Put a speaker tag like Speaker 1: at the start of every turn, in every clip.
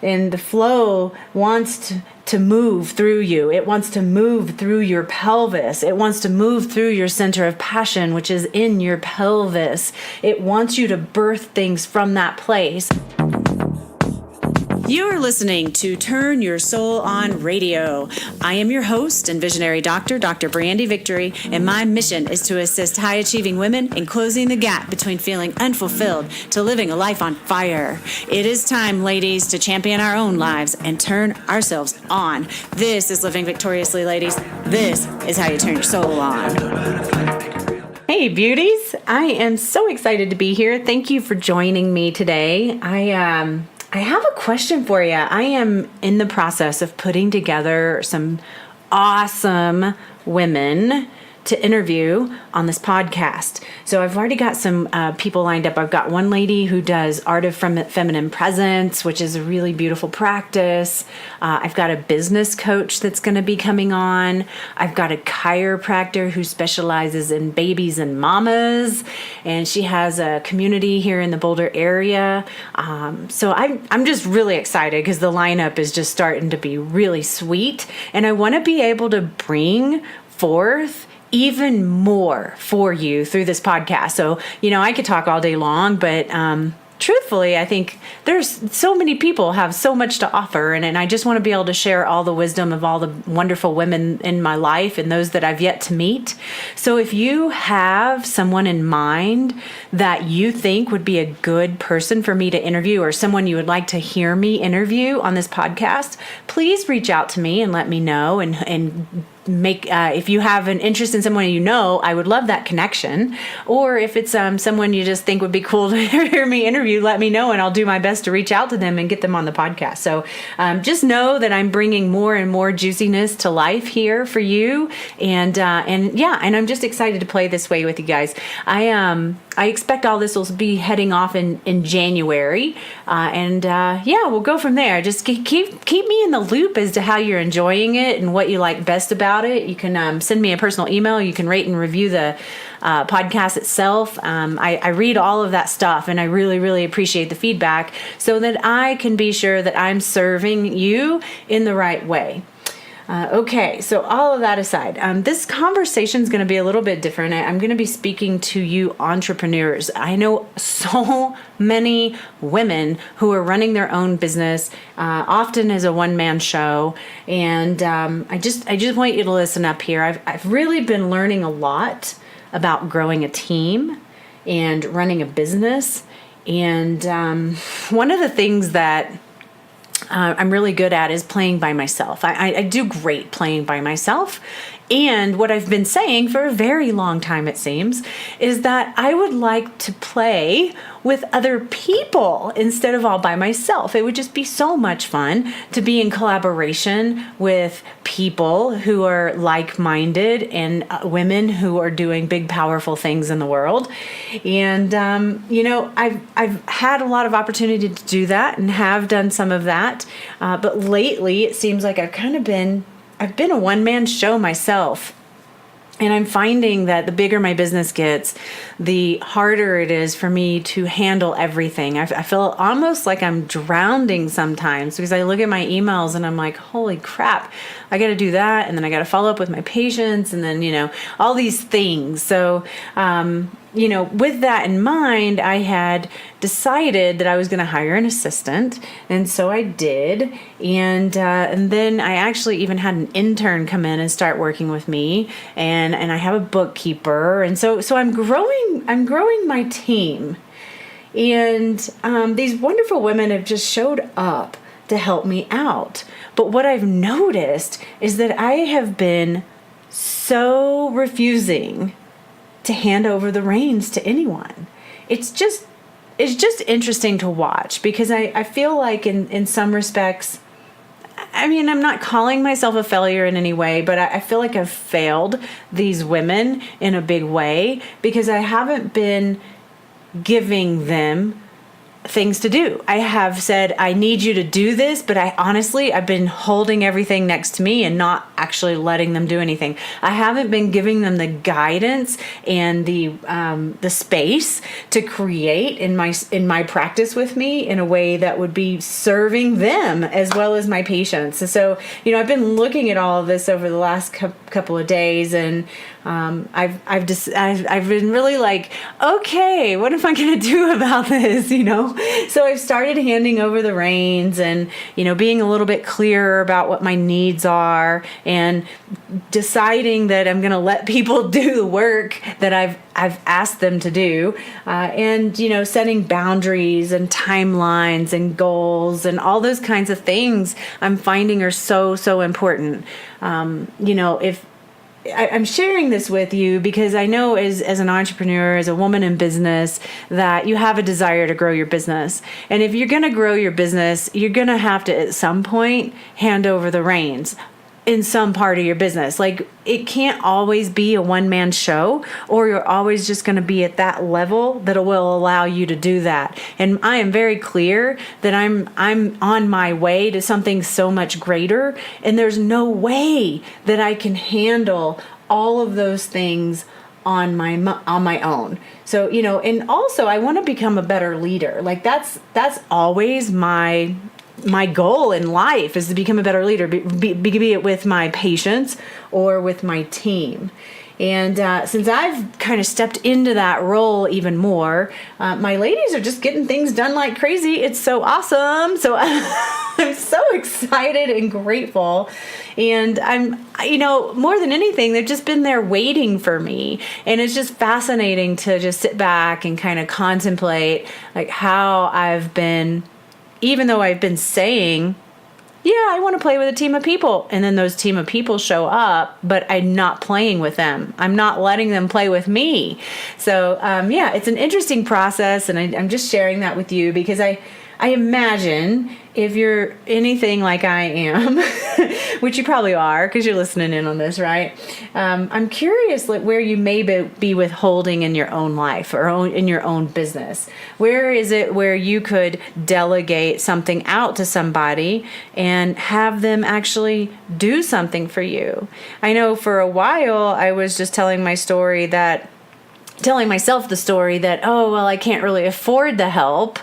Speaker 1: And the flow wants to move through you. It wants to move through your pelvis. It wants to move through your center of passion, which is in your pelvis. It wants you to birth things from that place. You're listening to Turn Your Soul On Radio. I am your host and visionary doctor, Dr. Brandy Victory, and my mission is to assist high-achieving women in closing the gap between feeling unfulfilled to living a life on fire. It is time, ladies, to champion our own lives and turn ourselves on. This is Living Victoriously, ladies. This is how you turn your soul on. Hey, beauties. I am so excited to be here. Thank you for joining me today. I have a question for you. I am in the process of putting together some awesome women to interview on this podcast. So I've already got some people lined up. I've got one lady who does Art of Feminine Presence, which is a really beautiful practice. I've got a business coach that's going to be coming on. I've got a chiropractor who specializes in babies and mamas, and she has a community here in the Boulder area. So I'm just really excited because the lineup is just starting to be really sweet, and I want to be able to bring forth even more for you through this podcast. So, I could talk all day long, but truthfully, I think there's so many people have so much to offer, and I just want to be able to share all the wisdom of all the wonderful women in my life and those that I've yet to meet. So if you have someone in mind that you think would be a good person for me to interview, or someone you would like to hear me interview on this podcast, please reach out to me and let me know, and make if you have an interest in someone I would love that connection. Or if it's someone you just think would be cool to hear me interview, let me know, and I'll do my best to reach out to them and get them on the podcast. So just know that I'm bringing more and more juiciness to life here for you, and I'm just excited to play this way with you guys. I expect all this will be heading off in January, we'll go from there. Just keep me in the loop as to how you're enjoying it and what you like best about it. You can send me a personal email. You can rate and review the podcast itself. I read all of that stuff, and I really, really appreciate the feedback so that I can be sure that I'm serving you in the right way. Okay, so all of that aside, this conversation is going to be a little bit different. I'm going to be speaking to you entrepreneurs. I know so many women who are running their own business, often as a one-man show, and I just want you to listen up here. I've really been learning a lot about growing a team and running a business, and one of the things that I'm really good at is playing by myself. I do great playing by myself. And what I've been saying for a very long time, it seems, is that I would like to play with other people instead of all by myself. It would just be so much fun to be in collaboration with people who are like-minded and women who are doing big, powerful things in the world. And, I've had a lot of opportunity to do that and have done some of that. But lately, it seems like I've been a one-man show myself, and I'm finding that the bigger my business gets, the harder it is for me to handle everything. I feel almost like I'm drowning sometimes because I look at my emails and I'm like, holy crap, I got to do that, and then I got to follow up with my patients, and then, all these things. So, with that in mind, I had decided that I was going to hire an assistant, and so I did. And then I actually even had an intern come in and start working with me, and I have a bookkeeper, and so I'm growing my team, and these wonderful women have just showed up to help me out. But what I've noticed is that I have been so refusing to hand over the reins to anyone. It's just interesting to watch, because I feel like in some respects, I'm not calling myself a failure in any way, but I feel like I've failed these women in a big way because I haven't been giving them things to do. I have said, I need you to do this, but I've been holding everything next to me and not actually letting them do anything. I haven't been giving them the guidance and the space to create in my practice with me in a way that would be serving them as well as my patients. And so, I've been looking at all of this over the last couple of days, and I've been really like, okay, what am I going to do about this? So I've started handing over the reins and, being a little bit clearer about what my needs are and deciding that I'm going to let people do the work that I've asked them to do, and, setting boundaries and timelines and goals and all those kinds of things I'm finding are so, so important. If I'm sharing this with you because I know as an entrepreneur, as a woman in business, that you have a desire to grow your business. And if you're going to grow your business, you're going to have to, at some point, hand over the reins in some part of your business. Like, it can't always be a one-man show, or you're always just going to be at that level that will allow you to do that. And I am very clear that I'm on my way to something so much greater, and there's no way that I can handle all of those things on my own. So, and also I want to become a better leader. Like, that's always my goal in life, is to become a better leader, be it with my patients or with my team. And since I've kind of stepped into that role even more, my ladies are just getting things done like crazy. It's so awesome. So I'm so excited and grateful. And I'm, more than anything, they've just been there waiting for me. And it's just fascinating to just sit back and kind of contemplate like how I've been, even though I've been saying, yeah, I want to play with a team of people. And then those team of people show up, but I'm not playing with them. I'm not letting them play with me. So, it's an interesting process. And I'm just sharing that with you because I imagine if you're anything like I am, which you probably are because you're listening in on this, right? I'm curious where you may be withholding in your own life or in your own business. Where is it where you could delegate something out to somebody and have them actually do something for you? I know for a while I was just telling myself the story that, oh, well, I can't really afford the help.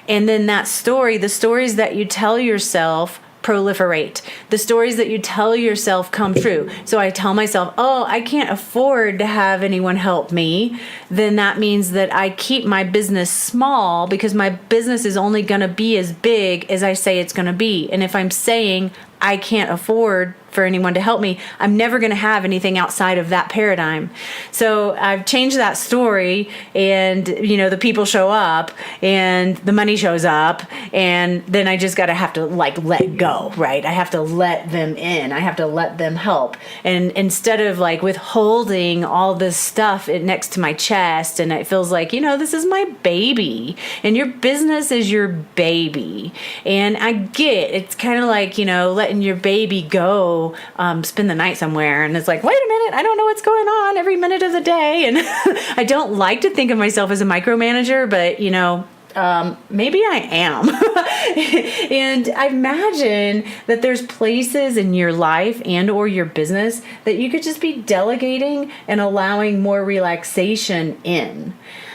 Speaker 1: And then the stories that you tell yourself proliferate. The stories that you tell yourself come true. So I tell myself, oh, I can't afford to have anyone help me. Then that means that I keep my business small because my business is only going to be as big as I say it's going to be. And if I'm saying I can't afford for anyone to help me, I'm never going to have anything outside of that paradigm. So I've changed that story, and the people show up and the money shows up, and then I just have to let go, right? I have to let them in. I have to let them help. And instead of withholding all this stuff next to my chest, and it feels like, this is my baby, and your business is your baby. And I get it's kind of like, letting your baby go spend the night somewhere, and it's like, wait a minute, I don't know what's going on every minute of the day. And I don't like to think of myself as a micromanager, but maybe I am. And I imagine that there's places in your life and or your business that you could just be delegating and allowing more relaxation in.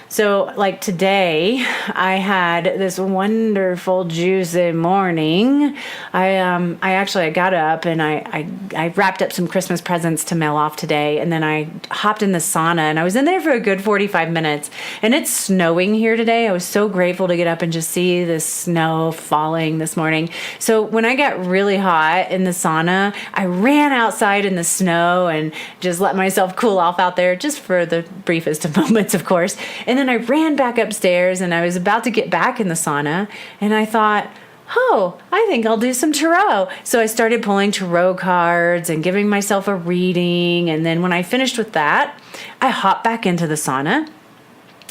Speaker 1: So today I had this wonderful juicy morning. I got up and I wrapped up some Christmas presents to mail off today. And then I hopped in the sauna, and I was in there for a good 45 minutes, and it's snowing here today. I was so grateful to get up and just see the snow falling this morning. So when I got really hot in the sauna, I ran outside in the snow and just let myself cool off out there just for the briefest of moments, of course. And then I ran back upstairs, and I was about to get back in the sauna, and I thought, oh, I think I'll do some tarot. So I started pulling tarot cards and giving myself a reading. And then when I finished with that, I hopped back into the sauna.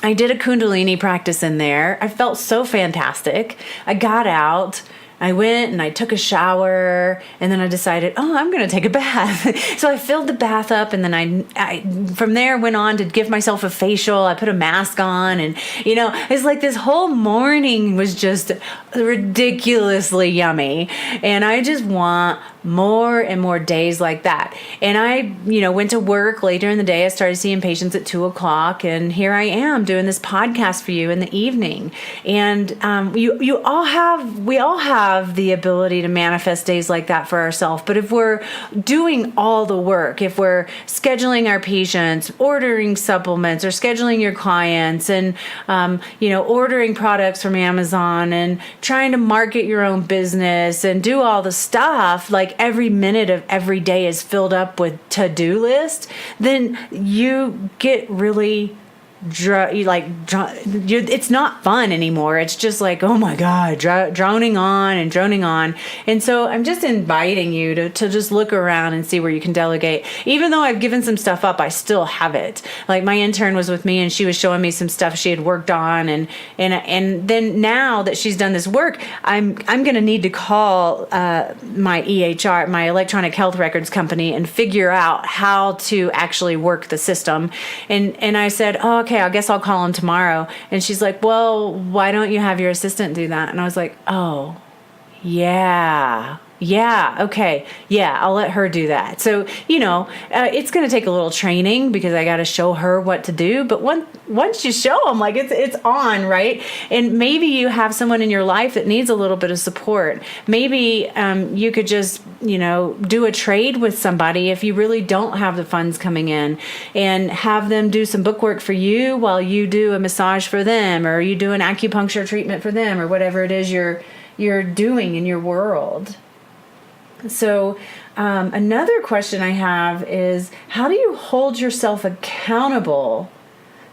Speaker 1: I did a Kundalini practice in there. I felt so fantastic. I got out. I went and I took a shower, and then I decided, oh, I'm going to take a bath. So I filled the bath up, and then I from there went on to give myself a facial. I put a mask on, and it's like this whole morning was just ridiculously yummy. And I just want more and more days like that. And I, went to work later in the day. I started seeing patients at 2:00, and here I am doing this podcast for you in the evening. And we all have the ability to manifest days like that for ourselves. But if we're doing all the work, if we're scheduling our patients, ordering supplements, or scheduling your clients, and ordering products from Amazon, and trying to market your own business, and do all the stuff, like every minute of every day is filled up with to-do list, then you get really it's not fun anymore. It's just like, oh my God, droning on. And so I'm just inviting you to just look around and see where you can delegate. Even though I've given some stuff up, I still have it. Like my intern was with me, and she was showing me some stuff she had worked on. And then now that she's done this work, I'm going to need to call my EHR, my electronic health records company, and figure out how to actually work the system. And I said, oh, okay, I guess I'll call him tomorrow. And she's like, well, why don't you have your assistant do that? And I was like, oh, yeah, okay, yeah, I'll let her do that. So, it's going to take a little training because I got to show her what to do. But once you show them, like it's on, right? And maybe you have someone in your life that needs a little bit of support. Maybe you could just, do a trade with somebody if you really don't have the funds coming in, and have them do some book work for you while you do a massage for them, or you do an acupuncture treatment for them, or whatever it is you're doing in your world. So another question I have is, how do you hold yourself accountable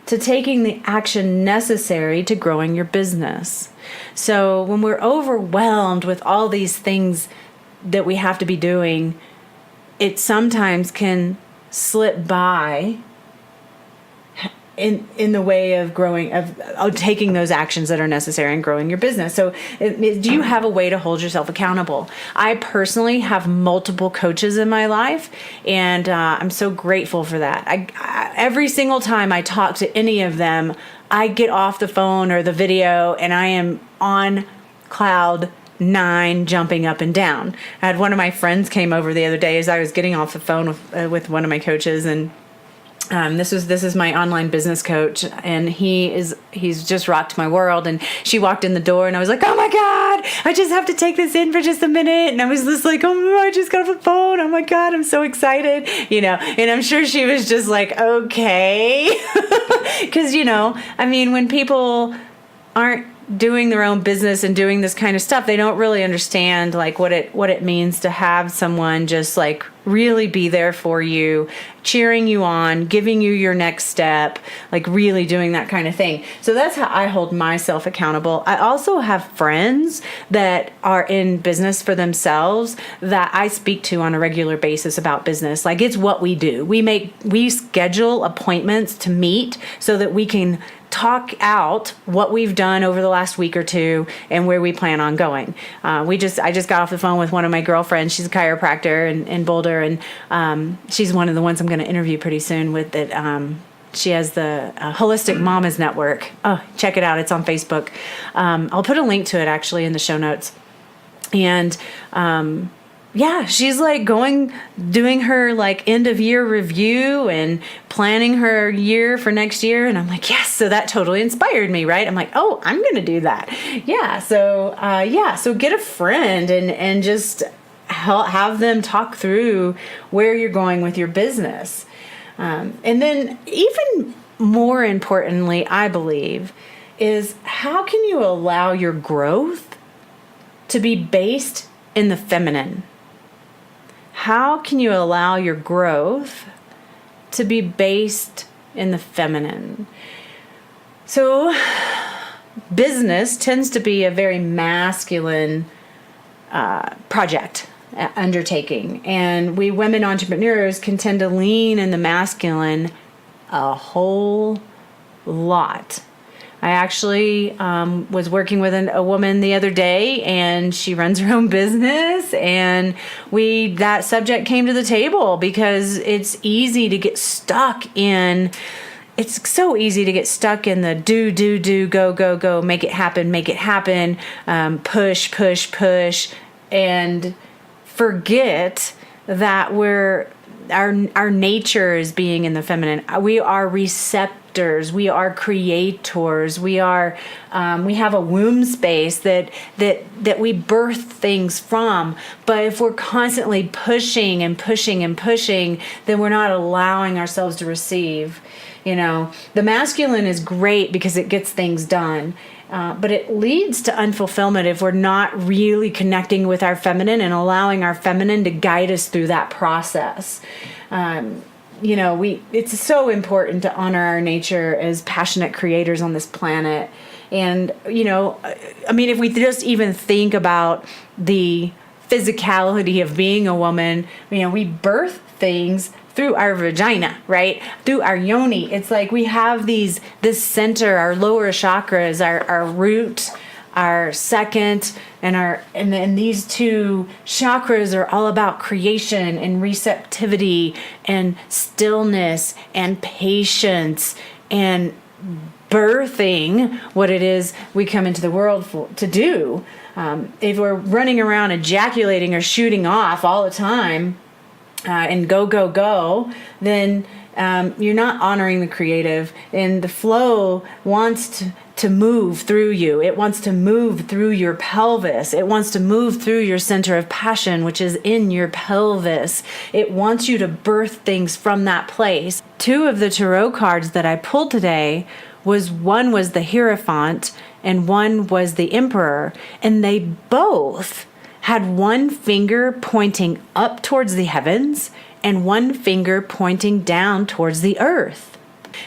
Speaker 1: to taking the action necessary to growing your business? So when we're overwhelmed with all these things that we have to be doing, it sometimes can slip by in the way of growing, of taking those actions that are necessary in growing your business. So do you have a way to hold yourself accountable? I personally have multiple coaches in my life, and I'm so grateful for that. I every single time I talk to any of them, I get off the phone or the video, and I am on cloud 9, jumping up and down. I had one of my friends came over the other day as I was getting off the phone with one of my coaches, and this is my online business coach, and he's just rocked my world. And she walked in the door, and I was like, oh my God, I just have to take this in for just a minute. And I was just like, oh, I just got off the phone. Oh my God, I'm so excited, and I'm sure she was just like, okay. Because, when people aren't doing their own business and doing this kind of stuff, they don't really understand like what it means to have someone just like really be there for you, cheering you on, giving you your next step, like really doing that kind of thing. So that's how I hold myself accountable. I also have friends that are in business for themselves that I speak to on a regular basis about business. Like it's what we do. We schedule appointments to meet so that we can talk out what we've done over the last week or two and where we plan on going. I just got off the phone with one of my girlfriends. She's a chiropractor in Boulder, and she's one of the ones I'm going to interview pretty soon with that. She has the Holistic Mamas Network. Oh, check it out. It's on Facebook. I'll put a link to it actually in the show notes. And yeah, she's like doing her like end of year review and planning her year for next year. And I'm like, yes. So that totally inspired me, right? I'm like, oh, I'm going to do that. Yeah. So, so get a friend and just have them talk through where you're going with your business. And then even more importantly, I believe, is how can you allow your growth to be based in the feminine? How can you allow your growth to be based in the feminine? So business tends to be a very masculine project, undertaking. And we women entrepreneurs can tend to lean in the masculine a whole lot. I actually was working with a woman the other day, and she runs her own business, and that subject came to the table because it's easy to get stuck in. It's so easy to get stuck in the do, go, make it happen, push, and forget that our nature is being in the feminine. We are receptors. We are creators. We are. We have a womb space that we birth things from. But if we're constantly pushing, then we're not allowing ourselves to receive. The masculine is great because it gets things done. But it leads to unfulfillment if we're not really connecting with our feminine and allowing our feminine to guide us through that process. It's so important to honor our nature as passionate creators on this planet. And, if we just even think about the physicality of being a woman, we birth things through our vagina, right? Through our yoni. It's like we have this center, our lower chakras, our root, our second, and then these two chakras are all about creation and receptivity and stillness and patience and birthing what it is we come into the world to do. If we're running around ejaculating or shooting off all the time, and go, then you're not honoring the creative, and the flow wants to move through you. It wants to move through your pelvis. It wants to move through your center of passion, which is in your pelvis. It wants you to birth things from that place. 2 of the tarot cards that I pulled today one was the Hierophant and one was the Emperor, and they both had one finger pointing up towards the heavens and one finger pointing down towards the earth.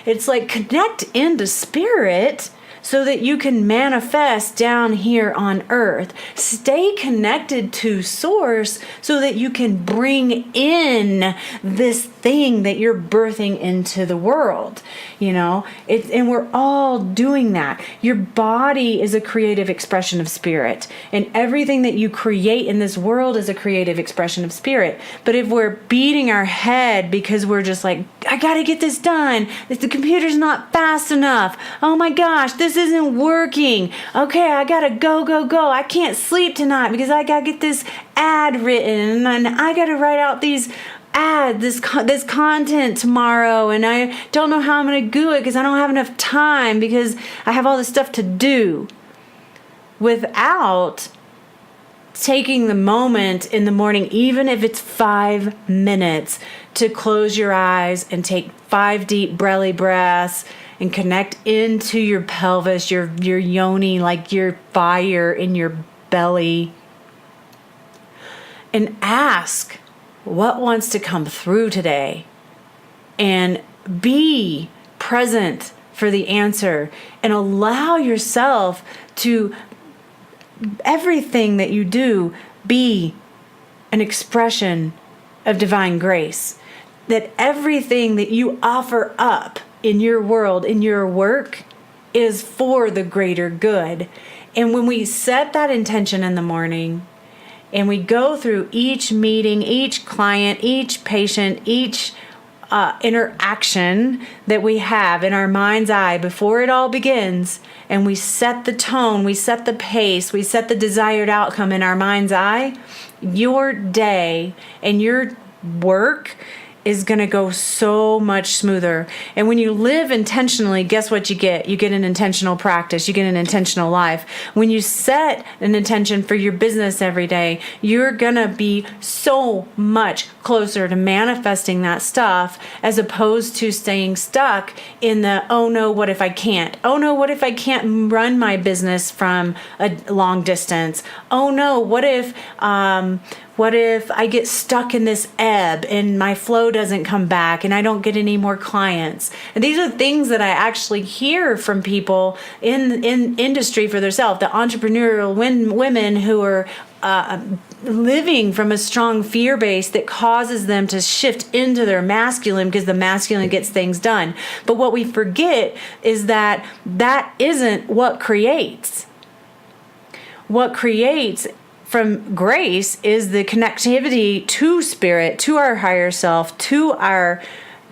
Speaker 1: It's like connect into spirit so that you can manifest down here on earth. Stay connected to source so that you can bring in this thing that you're birthing into the world. And we're all doing that. Your body is a creative expression of spirit, and everything that you create in this world is a creative expression of spirit. But if we're beating our head because we're just like, I gotta get this done, the computer's not fast enough, oh my gosh, this isn't working, okay, I gotta go, I can't sleep tonight because I gotta get this ad written, and I gotta write out these add this content tomorrow, and I don't know how I'm going to do it because I don't have enough time because I have all this stuff to do, without taking the moment in the morning, even if it's 5 minutes, to close your eyes and take 5 deep belly breaths and connect into your pelvis, your yoni, like your fire in your belly, and ask what wants to come through today, and be present for the answer, and allow yourself to everything that you do be an expression of divine grace. That everything that you offer up in your world, in your work, is for the greater good. And when we set that intention in the morning, and we go through each meeting, each client, each patient, each interaction that we have in our mind's eye before it all begins, and we set the tone, we set the pace, we set the desired outcome in our mind's eye, your day and your work is going to go so much smoother. And when you live intentionally, guess what you get? You get an intentional practice. You get an intentional life. When you set an intention for your business every day, you're going to be so much closer to manifesting that stuff, as opposed to staying stuck in the, oh no, what if I can't? Oh no, what if I can't run my business from a long distance? Oh no, what if I get stuck in this ebb and my flow doesn't come back and I don't get any more clients? And these are things that I actually hear from people in industry for themselves, the entrepreneurial women who are living from a strong fear base that causes them to shift into their masculine because the masculine gets things done. But what we forget is that that isn't what creates. What creates from grace is the connectivity to spirit, to our higher self, to our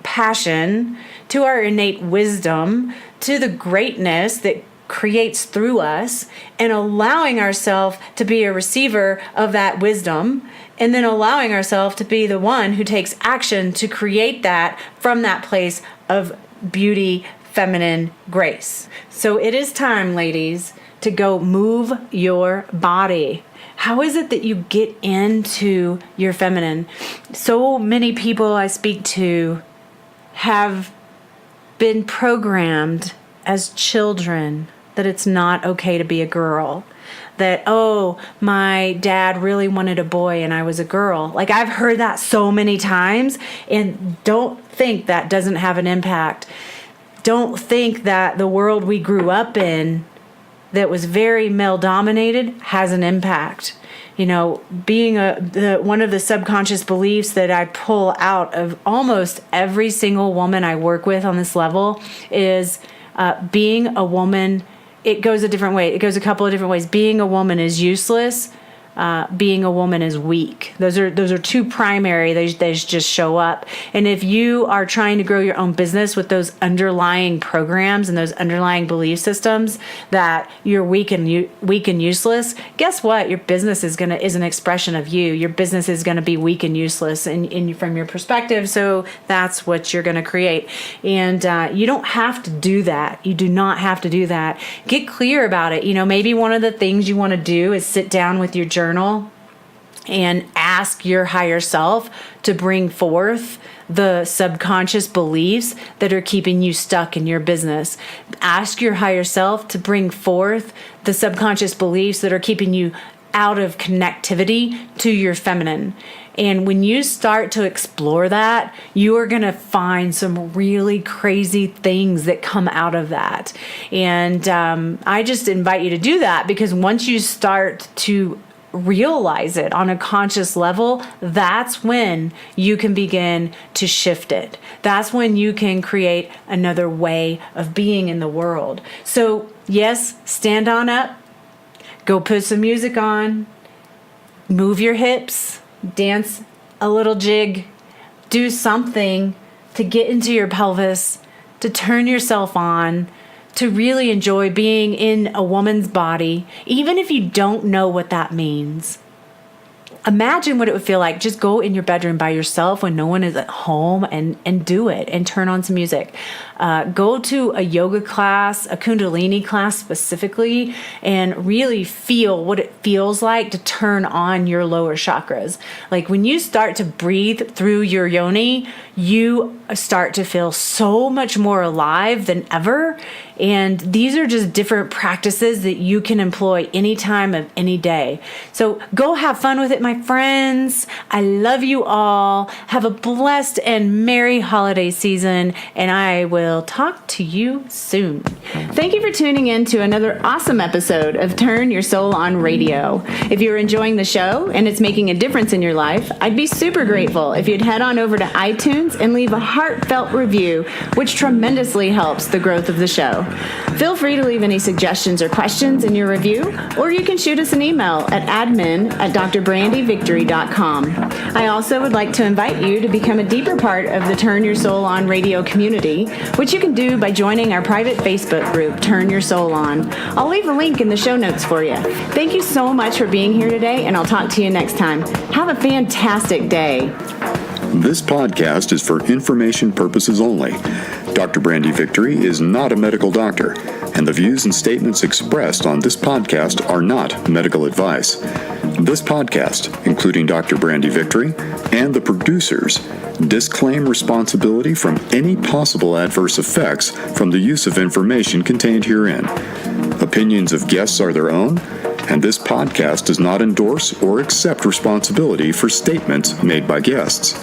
Speaker 1: passion, to our innate wisdom, to the greatness that creates through us, and allowing ourselves to be a receiver of that wisdom, and then allowing ourselves to be the one who takes action to create that from that place of beauty, feminine grace. So it is time, ladies, to go move your body. How is it that you get into your feminine? So many people I speak to have been programmed as children that it's not okay to be a girl. That, oh, my dad really wanted a boy and I was a girl. Like, I've heard that so many times, and don't think that doesn't have an impact. Don't think that the world we grew up in that was very male dominated has an impact. You know, being one of the subconscious beliefs that I pull out of almost every single woman I work with on this level is being a woman. It goes a different way. It goes a couple of different ways. Being a woman is useless. Being a woman is weak. Those are two primary. They just show up. And if you are trying to grow your own business with those underlying programs and those underlying belief systems that you're weak and useless, guess what? Your business is an expression of you. Your business is gonna be weak and useless from your perspective. So that's what you're gonna create. And you don't have to do that. You do not have to do that. Get clear about it. You know, maybe one of the things you want to do is sit down with your journal and ask your higher self to bring forth the subconscious beliefs that are keeping you stuck in your business. Ask your higher self to bring forth the subconscious beliefs that are keeping you out of connectivity to your feminine. And when you start to explore that, you are going to find some really crazy things that come out of that. And I just invite you to do that, because once you start to realize it on a conscious level, that's when you can begin to shift it. That's when you can create another way of being in the world. So yes, stand on up, go put some music on, move your hips, dance a little jig, do something to get into your pelvis, to turn yourself on, to really enjoy being in a woman's body, even if you don't know what that means. Imagine what it would feel like. Just go in your bedroom by yourself when no one is at home and do it, and turn on some music. Go to a yoga class, a Kundalini class specifically, and really feel what it feels like to turn on your lower chakras. Like when you start to breathe through your yoni, you start to feel so much more alive than ever. And these are just different practices that you can employ any time of any day. So go have fun with it, my friends. I love you all. Have a blessed and merry holiday season, and I will talk to you soon. Thank you for tuning in to another awesome episode of Turn Your Soul On Radio. If you're enjoying the show and it's making a difference in your life, I'd be super grateful if you'd head on over to iTunes and leave a heartfelt review, which tremendously helps the growth of the show. Feel free to leave any suggestions or questions in your review, or you can shoot us an email at admin@drbrandyvictory.com. I also would like to invite you to become a deeper part of the Turn Your Soul On Radio community, which you can do by joining our private Facebook group, Turn Your Soul On. I'll leave a link in the show notes for you. Thank you so much for being here today, and I'll talk to you next time. Have a fantastic day.
Speaker 2: This podcast is for information purposes only. Dr. Brandy Victory is not a medical doctor, and the views and statements expressed on this podcast are not medical advice. This podcast, including Dr. Brandy Victory and the producers, disclaim responsibility from any possible adverse effects from the use of information contained herein. Opinions of guests are their own, and this podcast does not endorse or accept responsibility for statements made by guests.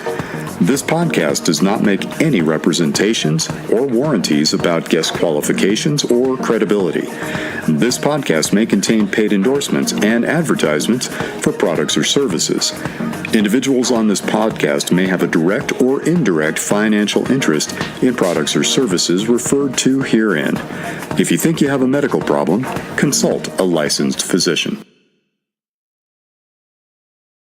Speaker 2: This podcast does not make any representations or warranties about guest qualifications or credibility. This podcast may contain paid endorsements and advertisements for products or services. Individuals on this podcast may have a direct or indirect financial interest in products or services referred to herein. If you think you have a medical problem, consult a licensed physician.